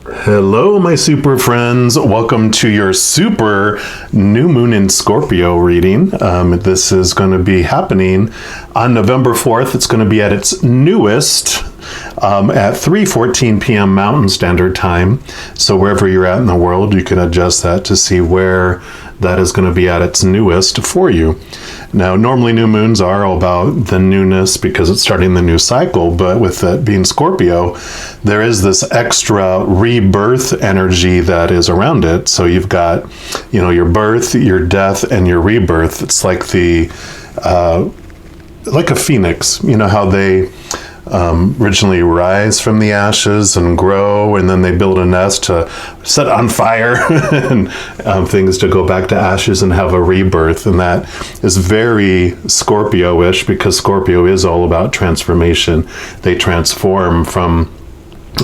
Hello, my super friends. Welcome to your super new moon in Scorpio reading. This is going to be happening on November 4th. It's going to be at its newest at 3:14 p.m. Mountain Standard Time. So wherever you're at in the world, you can adjust that to see where that is going to be at its newest for you. Now, normally new moons are all about the newness because it's starting the new cycle, but with it being Scorpio, there is this extra rebirth energy that is around it. So you've got, your birth, your death, and your rebirth. It's like like a phoenix. You know how they originally rise from the ashes and grow, and then they build a nest to set on fire and things to go back to ashes and have a rebirth. And that is very Scorpio-ish because Scorpio is all about transformation. They transform from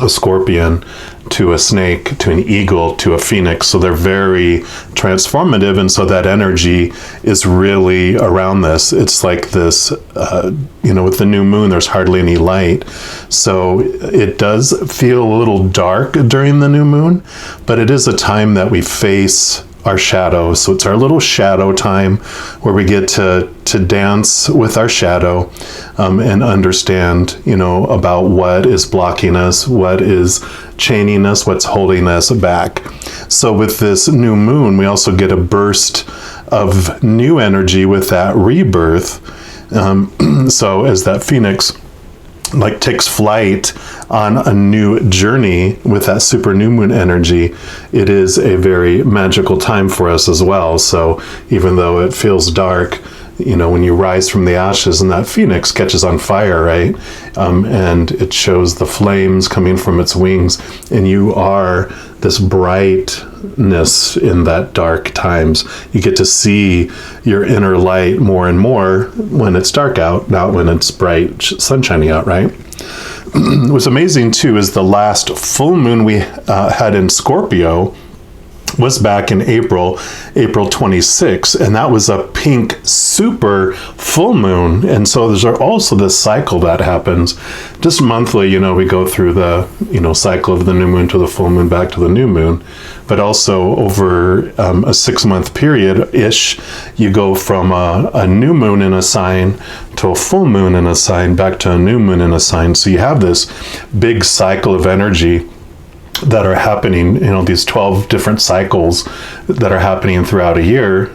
a scorpion to a snake to an eagle to a phoenix. So they're very transformative, and so that energy is really around this. It's like this, with the new moon, there's hardly any light. So it does feel a little dark during the new moon, but it is a time that we face our shadow. So it's our little shadow time where we get to dance with our shadow and understand, about what is blocking us, what is chaining us, what's holding us back. So with this new moon, we also get a burst of new energy with that rebirth. So as that phoenix takes flight on a new journey with that super new moon energy, it is a very magical time for us as well. So even though it feels dark, when you rise from the ashes and that phoenix catches on fire, right? And it shows the flames coming from its wings, and you are this brightness in that dark times. You get to see your inner light more and more when it's dark out, not when it's bright sunshiny out, right? What's amazing too is the last full moon we had in Scorpio was back in April 26th, and that was a pink super full moon. And so there's also this cycle that happens just monthly. We go through the cycle of the new moon to the full moon back to the new moon, but also over a 6-month period ish, you go from a new moon in a sign to a full moon in a sign back to a new moon in a sign. So you have this big cycle of energy that are happening, these 12 different cycles that are happening throughout a year,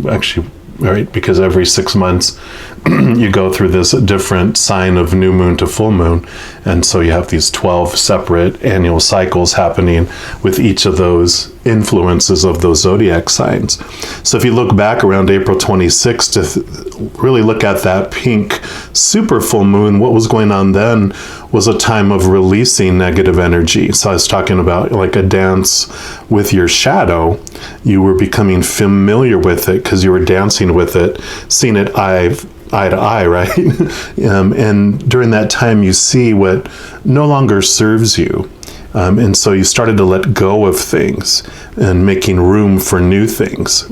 actually, right? Because every 6 months you go through this different sign of new moon to full moon. And so you have these 12 separate annual cycles happening with each of those influences of those zodiac signs. So if you look back around April 26th to really look at that pink super full moon, what was going on then was a time of releasing negative energy. So I was talking about like a dance with your shadow. You were becoming familiar with it because you were dancing with it, seeing it eye to eye, right? And during that time, you see what no longer serves you. And so you started to let go of things and making room for new things.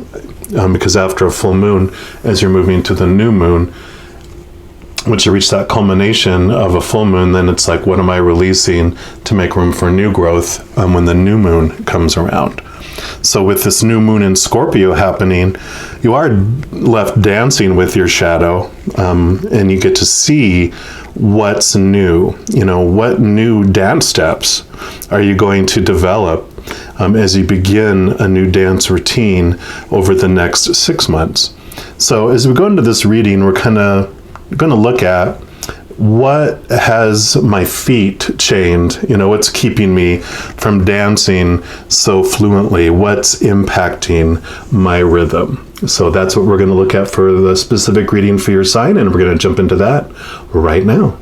Because after a full moon, as you're moving to the new moon, once you reach that culmination of a full moon, then it's like, what am I releasing to make room for new growth when the new moon comes around? So with this new moon in Scorpio happening, you are left dancing with your shadow, and you get to see what's new. What new dance steps are you going to develop as you begin a new dance routine over the next 6 months. So as we go into this reading, we're kind of going to look at what has my feet chained, what's keeping me from dancing so fluently, what's impacting my rhythm. So that's what we're going to look at for the specific reading for your sign, and we're going to jump into that right now.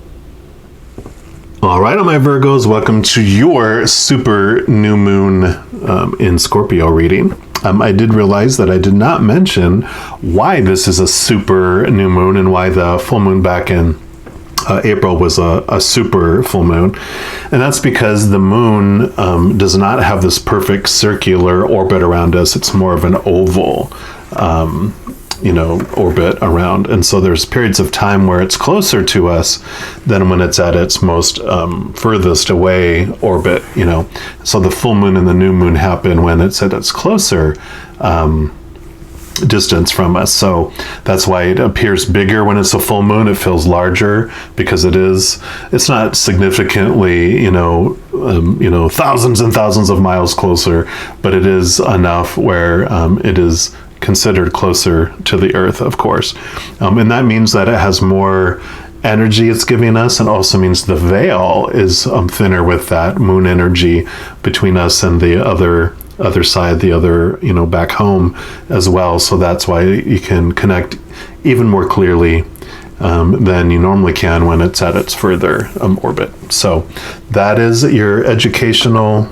All right, all my Virgos, welcome to your super new moon in Scorpio reading. I did realize that I did not mention why this is a super new moon and why the full moon back in April was a super full moon. And that's because the moon does not have this perfect circular orbit around us. It's more of an oval, orbit around. And so there's periods of time where it's closer to us than when it's at its most furthest away orbit, So the full moon and the new moon happen when it's at its closer distance from us. So that's why it appears bigger when it's a full moon. It feels larger because it's not significantly, thousands and thousands of miles closer, but it is enough where it is considered closer to the Earth, of course. And that means that it has more energy it's giving us, and also means the veil is thinner with that moon energy between us and the other side, the other, back home as well. So that's why you can connect even more clearly than you normally can when it's at its further orbit. So that is your educational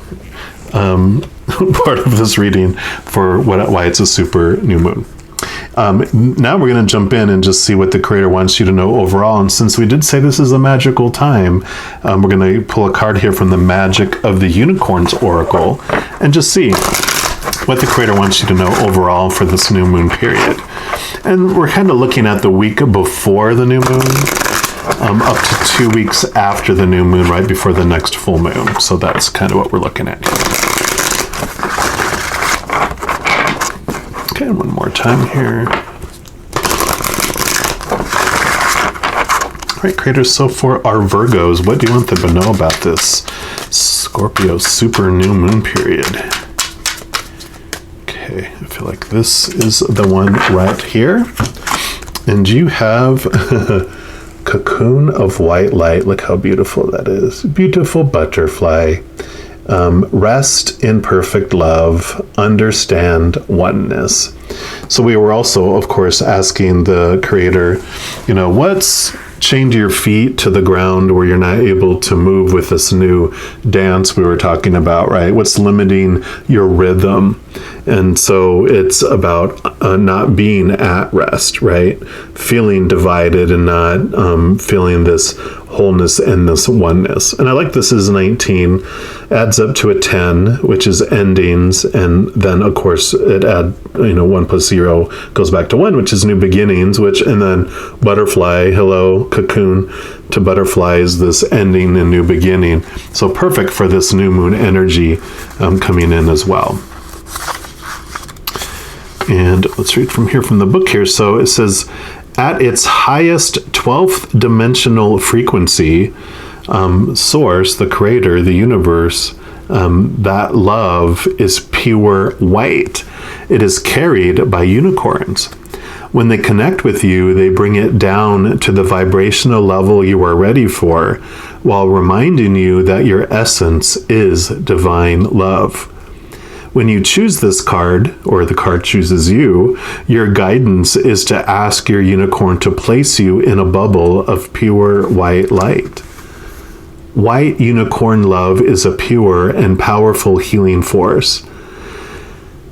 part of this reading for why it's a super new moon. Now we're going to jump in and just see what the Creator wants you to know overall. And since we did say this is a magical time, we're going to pull a card here from the Magic of the Unicorns Oracle and just see what the Creator wants you to know overall for this new moon period. And we're kind of looking at the week before the new moon, up to 2 weeks after the new moon, right before the next full moon. So that's kind of what we're looking at here. Okay, one more time here. All right, creators, so for our Virgos, what do you want them to know about this Scorpio super new moon period? Okay, I feel like this is the one right here. And you have Cocoon of White Light. Look how beautiful that is. Beautiful butterfly. Rest in perfect love, understand oneness. So we were also, of course, asking the Creator, what's chained your feet to the ground where you're not able to move with this new dance we were talking about, right? What's limiting your rhythm? And so it's about not being at rest, right? Feeling divided and not feeling this wholeness and this oneness. And I like this is 19, adds up to a 10, which is endings. And then, of course, it 1 plus 0 goes back to 1, which is new beginnings, and then butterfly, hello, cocoon, to butterfly is this ending and new beginning. So perfect for this new moon energy coming in as well. And let's read from here from the book here. So it says, at its highest 12th dimensional frequency, source, the Creator, the universe, that love is pure white. It is carried by unicorns. When they connect with you, they bring it down to the vibrational level you are ready for, while reminding you that your essence is divine love. When you choose this card, or the card chooses you, your guidance is to ask your unicorn to place you in a bubble of pure white light. White unicorn love is a pure and powerful healing force.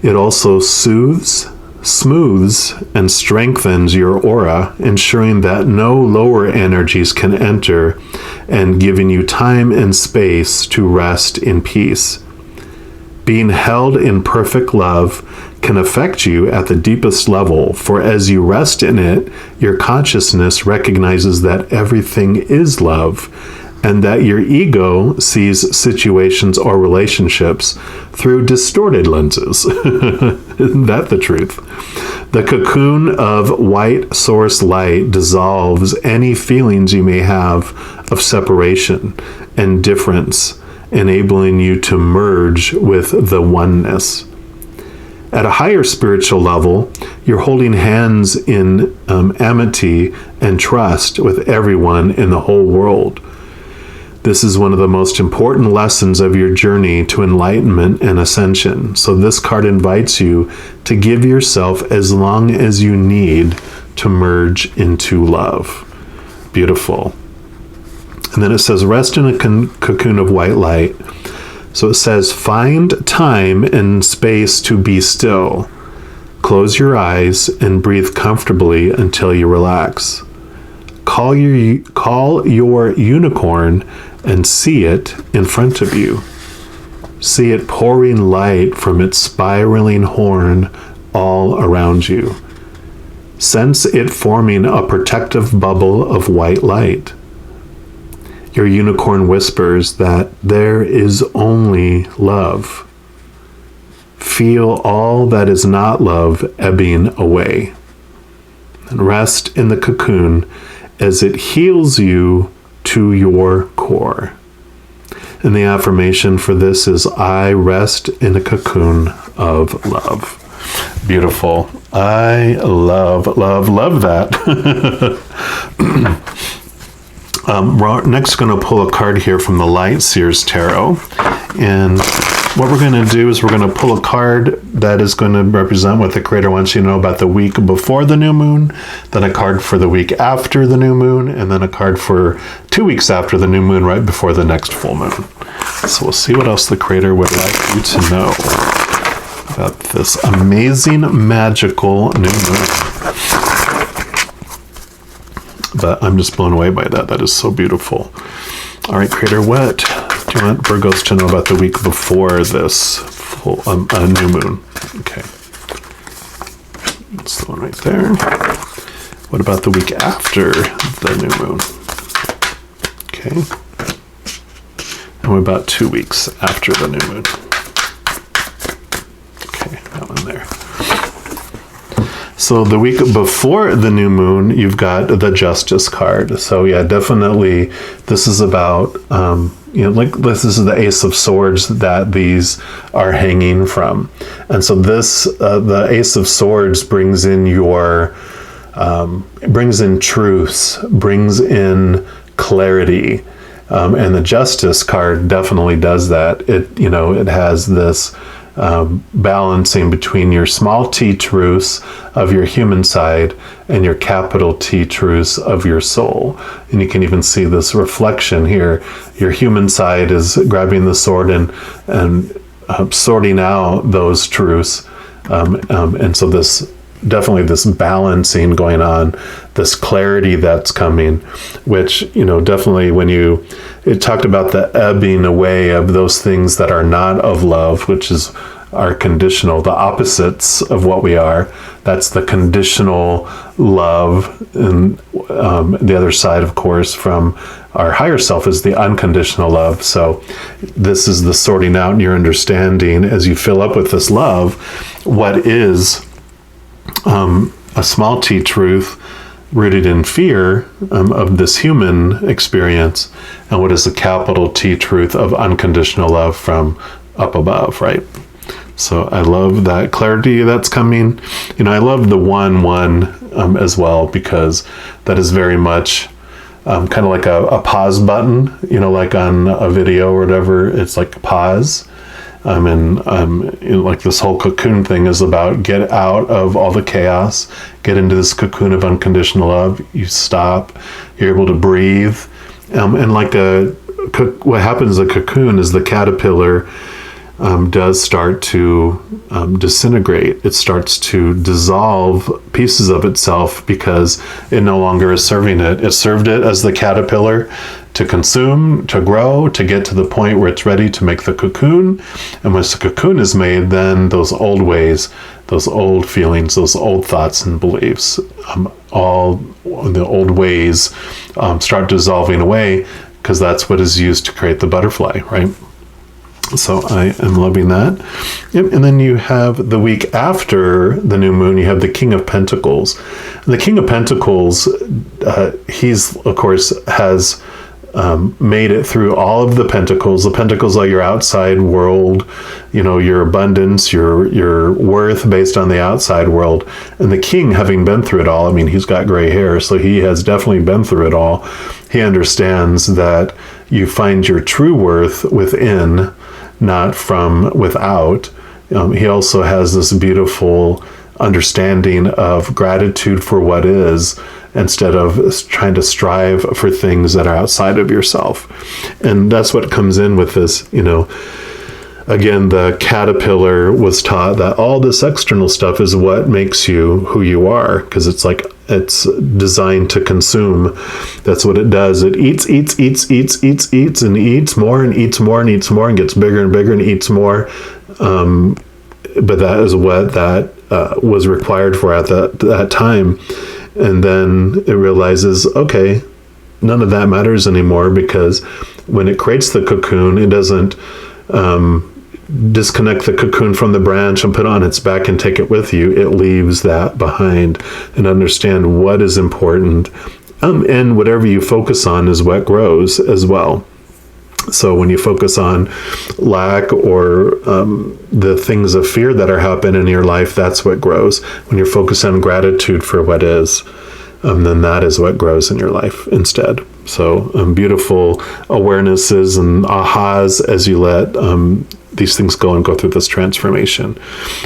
It also soothes, smooths, and strengthens your aura, ensuring that no lower energies can enter, and giving you time and space to rest in peace. Being held in perfect love can affect you at the deepest level, for as you rest in it, your consciousness recognizes that everything is love, and that your ego sees situations or relationships through distorted lenses. Isn't that the truth? The cocoon of white source light dissolves any feelings you may have of separation and difference, enabling you to merge with the oneness. At a higher spiritual level, you're holding hands in amity and trust with everyone in the whole world. This is one of the most important lessons of your journey to enlightenment and ascension. So this card invites you to give yourself as long as you need to merge into love. Beautiful. And then it says, rest in a cocoon of white light. So it says, find time and space to be still. Close your eyes and breathe comfortably until you relax. call your unicorn and see it in front of you. See it pouring light from its spiraling horn all around you. Sense it forming a protective bubble of white light. Your unicorn whispers that there is only love. Feel all that is not love ebbing away. And rest in the cocoon as it heals you to your core. And the affirmation for this is, I rest in a cocoon of love. Beautiful. I love that. We're next going to pull a card here from the Light Seers Tarot. And what we're going to do is we're going to pull a card that is going to represent what the Creator wants you to know about the week before the new moon, then a card for the week after the new moon, and then a card for 2 weeks after the new moon, right before the next full moon. So we'll see what else the Creator would like you to know about this amazing, magical new moon. But I'm just blown away by that. That is so beautiful. All right, Creator, what do you want Virgos to know about the week before this full new moon? Okay. That's the one right there. What about the week after the new moon? Okay. And what about 2 weeks after the new moon? Okay, that one there. So the week before the new moon, you've got the Justice card. So yeah, definitely this is about, like this is the Ace of Swords that these are hanging from. And so this, the Ace of Swords brings in brings in truths, brings in clarity. And the Justice card definitely does that. It has this balancing between your small t truths of your human side and your capital T truths of your soul. And you can even see this reflection here. Your human side is grabbing the sword and sorting out those truths. And so this definitely this balancing going on, this clarity that's coming, which, definitely when it talked about the ebbing away of those things that are not of love, which are conditional, the opposites of what we are. That's the conditional love. And the other side, of course, from our higher self is the unconditional love. So this is the sorting out and your understanding as you fill up with this love, what is a small t truth rooted in fear of this human experience, and what is the capital T truth of unconditional love from up above, right? So I love that clarity that's coming. I love the 1-1 as well, because that is very much kind of like a pause button, like on a video or whatever. It's like pause. Like this whole cocoon thing is about get out of all the chaos, get into this cocoon of unconditional love. You stop, you're able to breathe. And like what happens in a cocoon is the caterpillar does start to disintegrate. It starts to dissolve pieces of itself because it no longer is serving it. It served it as the caterpillar to consume, to grow, to get to the point where it's ready to make the cocoon. And once the cocoon is made, then those old ways, those old feelings, those old thoughts and beliefs, all the old ways start dissolving away, because that's what is used to create the butterfly, right? So I am loving that. Yep. And then you have the week after the new moon, you have the King of Pentacles. And the King of Pentacles, he's, of course, has made it through all of the pentacles. The pentacles are your outside world, your abundance, your worth based on the outside world. And the king, having been through it all, he's got gray hair, so he has definitely been through it all. He understands that you find your true worth within, not from without. He also has this beautiful understanding of gratitude for what is, instead of trying to strive for things that are outside of yourself. And that's what comes in with this, again, the caterpillar was taught that all this external stuff is what makes you who you are, because it's like it's designed to consume. That's what it does. It eats, and eats more and eats more and eats more and gets bigger and bigger and eats more. But that is what that was required for at that time. And then it realizes, okay, none of that matters anymore, because when it creates the cocoon, it doesn't disconnect the cocoon from the branch and put it on its back and take it with you. It leaves that behind and understand what is important. And whatever you focus on is what grows as well. So when you focus on lack or the things of fear that are happening in your life, that's what grows. When you're focused on gratitude for what is, then that is what grows in your life instead. So beautiful awarenesses and ahas as you let these things go and go through this transformation,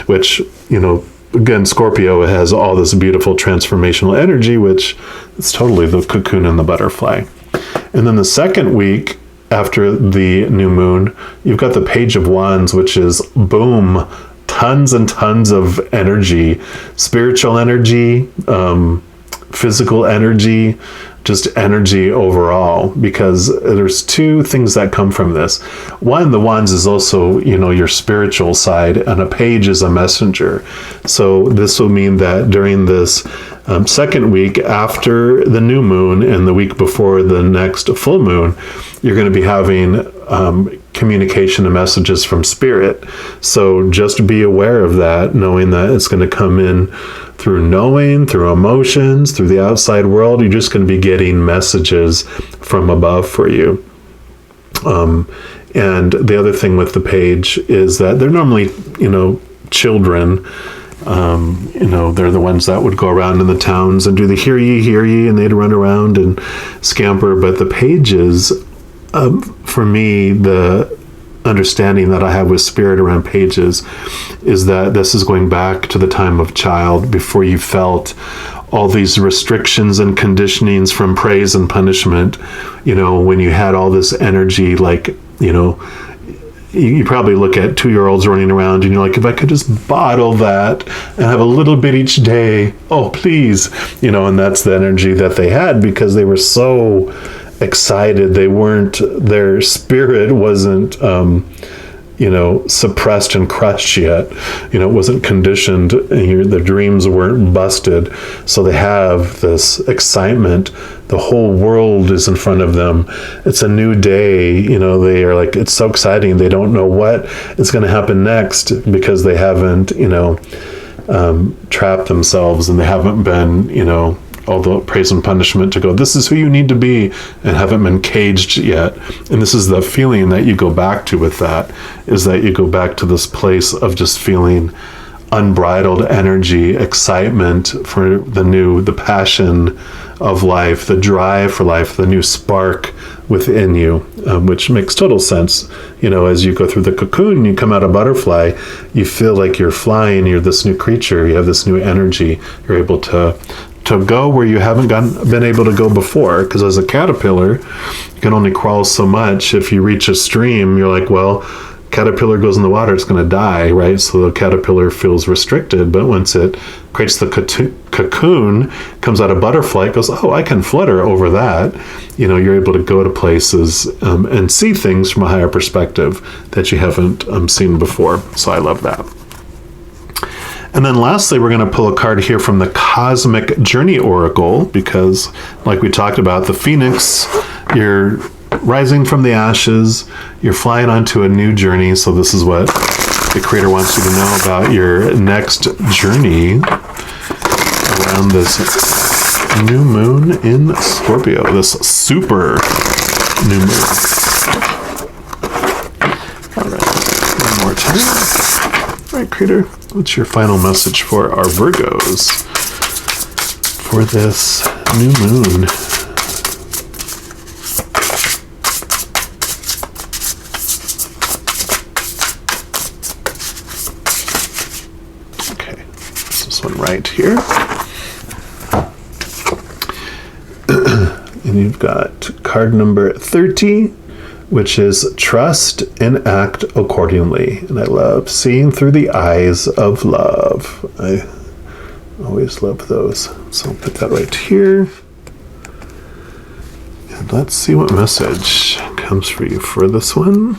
which, again, Scorpio has all this beautiful transformational energy, which is totally the cocoon and the butterfly. And then the second week after the new moon, you've got the Page of Wands, which is boom, tons and tons of energy, spiritual energy, physical energy, just energy overall, because there's two things that come from this. One, the wands is also, your spiritual side, and a page is a messenger. So this will mean that during this second week after the new moon and the week before the next full moon, you're going to be having communication and messages from spirit. So just be aware of that, knowing that it's going to come in through knowing, through emotions, through the outside world. You're just going to be getting messages from above for you. And the other thing with the page is that they're normally, children. They're the ones that would go around in the towns and do the hear ye, and they'd run around and scamper. But the pages, for me, the understanding that I have with spirit around pages is that this is going back to the time of child, before you felt all these restrictions and conditionings from praise and punishment. When you had all this energy, like, you probably look at 2-year-olds running around and you're like, if I could just bottle that and have a little bit each day, oh please, and that's the energy that they had, because they were so excited. Their spirit wasn't suppressed and crushed yet. It wasn't conditioned, and their dreams weren't busted. So they have this excitement. The whole world is in front of them. It's a new day. They are like, it's so exciting. They don't know what is going to happen next, because they haven't, trapped themselves, and they haven't been, all the praise and punishment to go, this is who you need to be, and haven't been caged yet. And this is the feeling that you go back to with that, is that you go back to this place of just feeling unbridled energy, excitement for the passion of life, the drive for life, the new spark within you, which makes total sense. As you go through the cocoon, you come out a butterfly, you feel like you're flying, you're this new creature, you have this new energy, you're able to go where you haven't been able to go before. Because as a caterpillar, you can only crawl so much. If you reach a stream, you're like, well, caterpillar goes in the water, it's going to die, right? So the caterpillar feels restricted. But once it creates the cocoon, comes out a butterfly, it goes, oh, I can flutter over that. You're able to go to places and see things from a higher perspective that you haven't seen before. So I love that. And then lastly, we're going to pull a card here from the Cosmic Journey Oracle, because like we talked about, the Phoenix, you're rising from the ashes, you're flying onto a new journey. So this is what the Creator wants you to know about your next journey around this new moon in Scorpio, this super new moon. All right, one more time. All right, Creator, what's your final message for our Virgos for this new moon? Okay, this one right here. And you've got card number 30, which is trust and act accordingly. And I love seeing through the eyes of love. I Always love those. So I'll put that right here. And let's see what message comes for you for this one.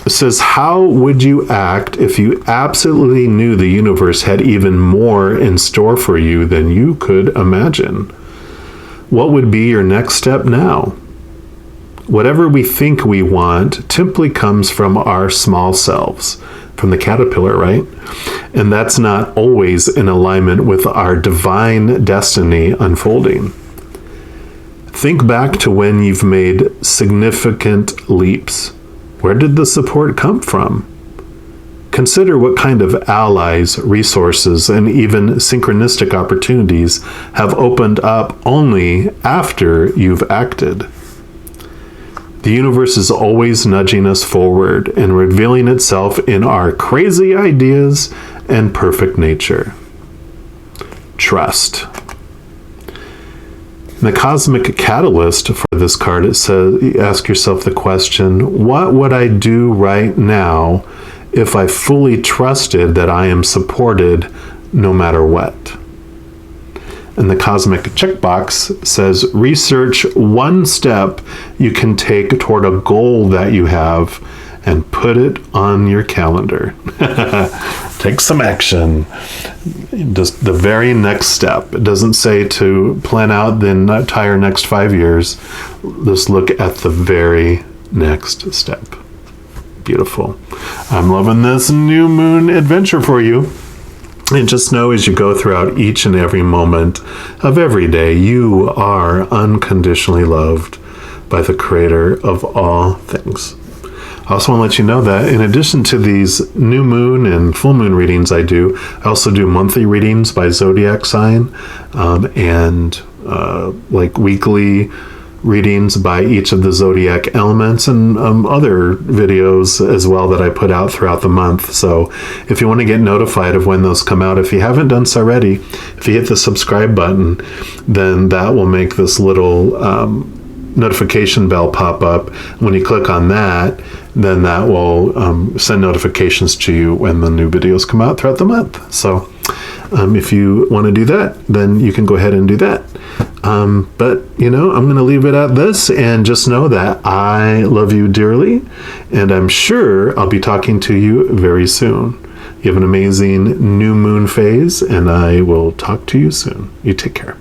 It says, how would you act if you absolutely knew the universe had even more in store for you than you could imagine? What would be your next step now? Whatever we think we want typically comes from our small selves, from the caterpillar, right? And that's not always in alignment with our divine destiny unfolding. Think back to when you've made significant leaps. Where did the support come from? Consider what kind of allies, resources, and even synchronistic opportunities have opened up only after you've acted. The universe is always nudging us forward and revealing itself in our crazy ideas and perfect nature. Trust. The cosmic catalyst for this card, it says, ask yourself the question, what would I do right now if I fully trusted that I am supported no matter what? And the cosmic checkbox says, research one step you can take toward a goal that you have and put it on your calendar. Take some action. Just the very next step. It doesn't say to plan out the entire next 5 years. Just look at the very next step. Beautiful. I'm loving this new moon adventure for you. And just know as you go throughout each and every moment of every day, you are unconditionally loved by the Creator of all things. I also want to let you know that in addition to these new moon and full moon readings I also do monthly readings by zodiac sign and like weekly readings by each of the zodiac elements and other videos as well that I put out throughout the month. So if you want to get notified of when those come out, if you haven't done so already, if you hit the subscribe button, then that will make this little notification bell pop up. When you click on that, then that will send notifications to you when the new videos come out throughout the month. So if you want to do that, then you can go ahead and do that. But, I'm going to leave it at this and just know that I love you dearly, and I'm sure I'll be talking to you very soon. You have an amazing new moon phase, and I will talk to you soon. You take care.